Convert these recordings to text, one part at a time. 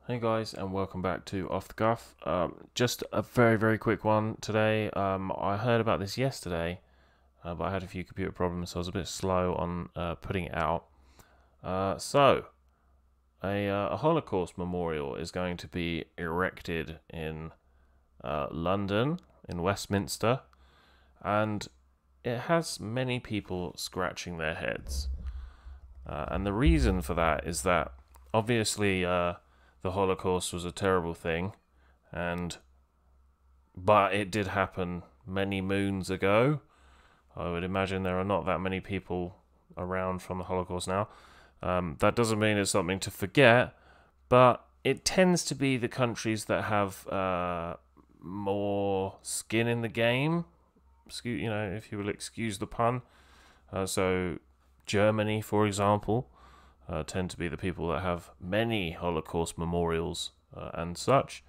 Hey guys, and welcome back to Off the Cuff. Just a very quick one today. I heard about this yesterday, but I had a few computer problems, so I was a bit slow on putting it out. A Holocaust memorial is going to be erected in London, in Westminster, and it has many people scratching their heads. And the reason for that is that obviously the Holocaust was a terrible thing, but it did happen many moons ago. I would imagine there are not that many people around from the Holocaust now. That doesn't mean it's something to forget, but it tends to be the countries that have more skin in the game. If you will excuse the pun. So Germany, for example, tend to be the people that have many Holocaust memorials and such,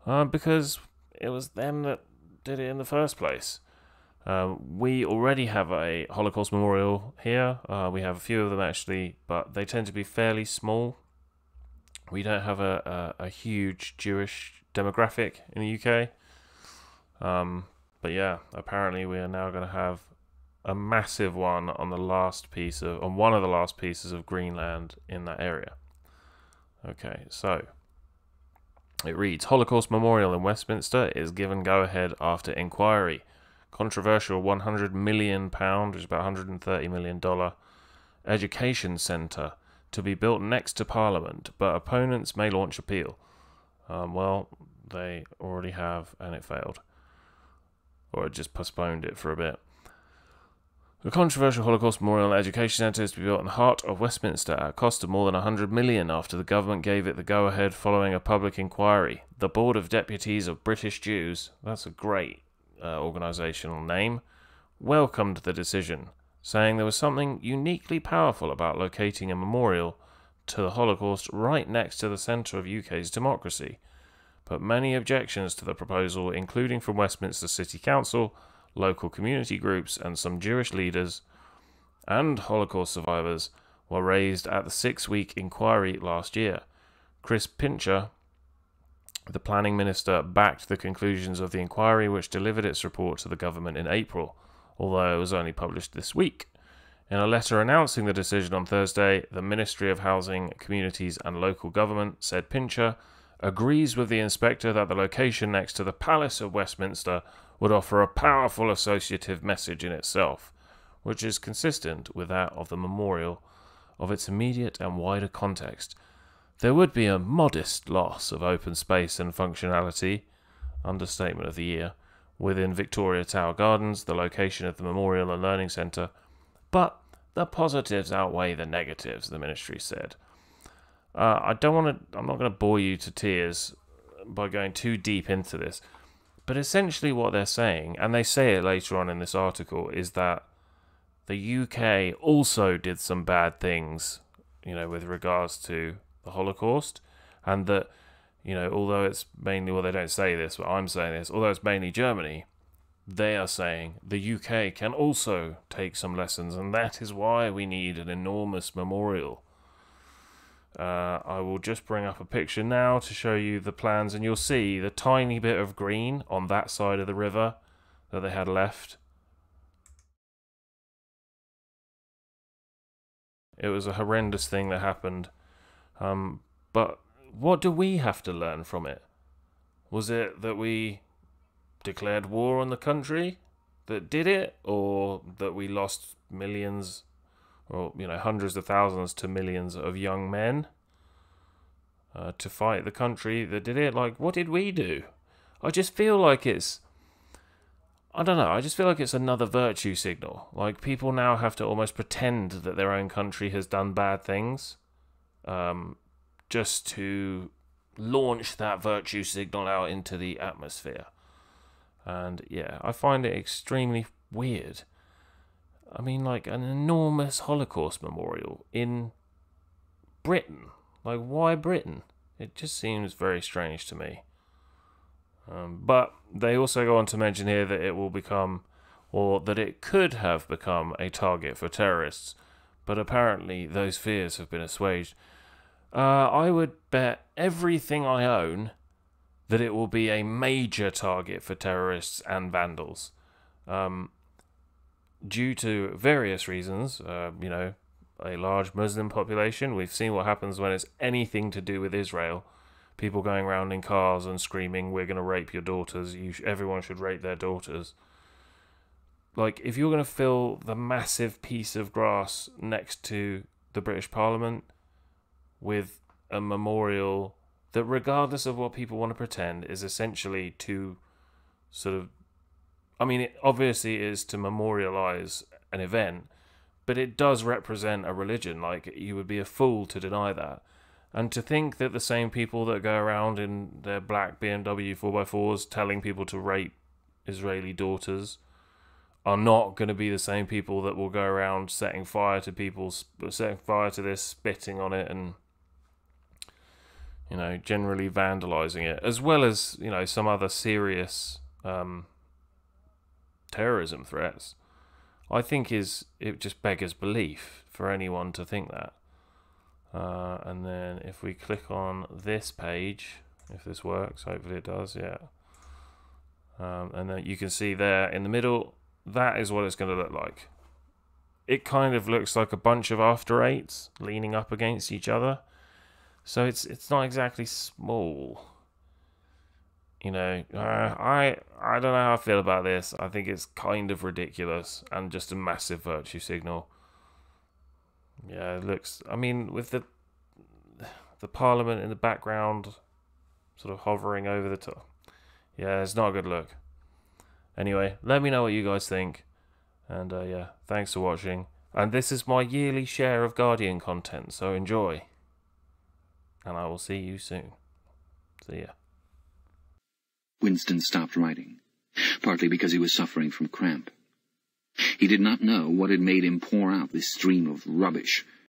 because it was them that did it in the first place. We already have a Holocaust memorial here. We have a few of them actually, but they tend to be fairly small. We don't have a huge Jewish demographic in the UK. But yeah, apparently we are now going to have a massive one on one of the last pieces of Greenland in that area. Okay, so it reads: Holocaust Memorial in Westminster is given go-ahead after inquiry. Controversial £100 million, which is about $130 million, education centre to be built next to Parliament, but opponents may launch appeal. Well, they already have, and it failed. Or it just postponed it for a bit. The controversial Holocaust Memorial and Education Centre is to be built in the heart of Westminster at a cost of more than $100 million after the government gave it the go-ahead following a public inquiry. The Board of Deputies of British Jews, that's a great organisational name, welcomed the decision, saying there was something uniquely powerful about locating a memorial to the Holocaust right next to the centre of UK's democracy. But many objections to the proposal, including from Westminster City Council, local community groups and some Jewish leaders and Holocaust survivors, were raised at the 6-week inquiry last year. Chris Pincher, the planning minister, backed the conclusions of the inquiry, which delivered its report to the government in April, although it was only published this week. In a letter announcing the decision on Thursday, the Ministry of Housing, Communities and Local Government, said Pincher, agrees with the inspector that the location next to the Palace of Westminster would offer a powerful associative message in itself, which is consistent with that of the memorial of its immediate and wider context. There would be a modest loss of open space and functionality, understatement of the year, within Victoria Tower Gardens, the location of the Memorial and Learning Centre, but the positives outweigh the negatives, the ministry said. I'm not going to bore you to tears by going too deep into this, but essentially what they're saying, and they say it later on in this article, is that the UK also did some bad things, with regards to the Holocaust, and that, although it's mainly, well, they don't say this, but I'm saying this, although it's mainly Germany, they are saying the UK can also take some lessons, and that is why we need an enormous memorial. I will just bring up a picture now to show you the plans, and you'll see the tiny bit of green on that side of the river that they had left. It was a horrendous thing that happened. But what do we have to learn from it? Was it that we declared war on the country that did it, or that we lost millions, or hundreds of thousands to millions of young men to fight the country that did it? Like, what did we do? I just feel like it's another virtue signal. Like, people now have to almost pretend that their own country has done bad things, just to launch that virtue signal out into the atmosphere. And yeah, I find it extremely weird. I mean, like, an enormous Holocaust memorial in Britain. Like, why Britain? It just seems very strange to me. But they also go on to mention here that it will become, or that it could have become, a target for terrorists. But apparently those fears have been assuaged. I would bet everything I own that it will be a major target for terrorists and vandals. Due to various reasons, a large Muslim population. We've seen what happens when it's anything to do with Israel. People going around in cars and screaming, "We're going to rape your daughters. Everyone should rape their daughters." Like, if you're going to fill the massive piece of grass next to the British Parliament with a memorial that, regardless of what people want to pretend, is essentially to sort of... I mean, it obviously is to memorialise an event, but it does represent a religion. Like, you would be a fool to deny that. And to think that the same people that go around in their black BMW 4x4s telling people to rape Israeli daughters are not going to be the same people that will go around setting fire to this, spitting on it, and, generally vandalising it, as well as, some other serious terrorism threats. I think it just beggars belief for anyone to think that. And then if we click on this page, if this works, hopefully it does, yeah. And then you can see there in the middle, that is what it's going to look like. It kind of looks like a bunch of after eights leaning up against each other. So it's not exactly small. I don't know how I feel about this. I think it's kind of ridiculous and just a massive virtue signal. Yeah, it looks... I mean, with the Parliament in the background sort of hovering over the top. Yeah, it's not a good look. Anyway, let me know what you guys think. And yeah, thanks for watching. And this is my yearly share of Guardian content, so enjoy. And I will see you soon. See ya. Winston stopped writing, partly because he was suffering from cramp. He did not know what had made him pour out this stream of rubbish